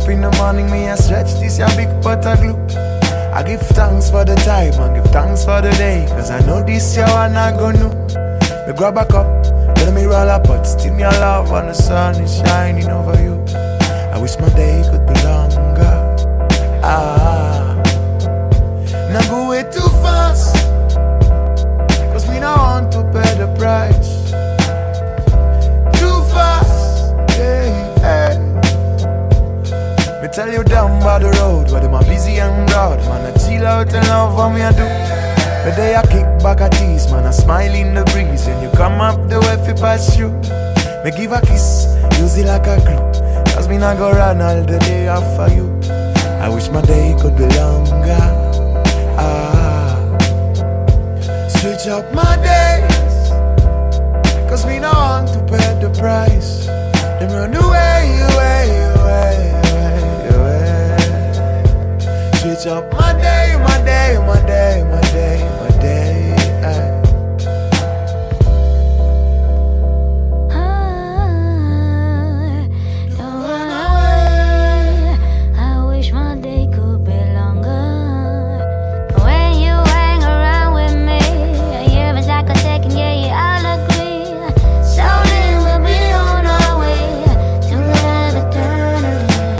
in the morning, me I stretch this your big pot of glue. I give thanks for the time and give thanks for the day, cause I know this year one I go new. Me grab a cup, let me roll a pot, still me a love when the sun is shining over you. I wish my day could be longer. Now go way too fast, cause me not want to pay the price. Too fast, yeah. Me tell you down by the road, where them are busy and broad. Man, I chill out and love what me I do. But they a kick back a tease, man, I smile in the breeze. And you come up the way fi pass you. Me give a kiss, use it like a glue, cause me not go run all the day after you. I wish my day could be longer. Switch up my days, cause me not want to pay the price. Them run away, away, away, away, away. Switch up my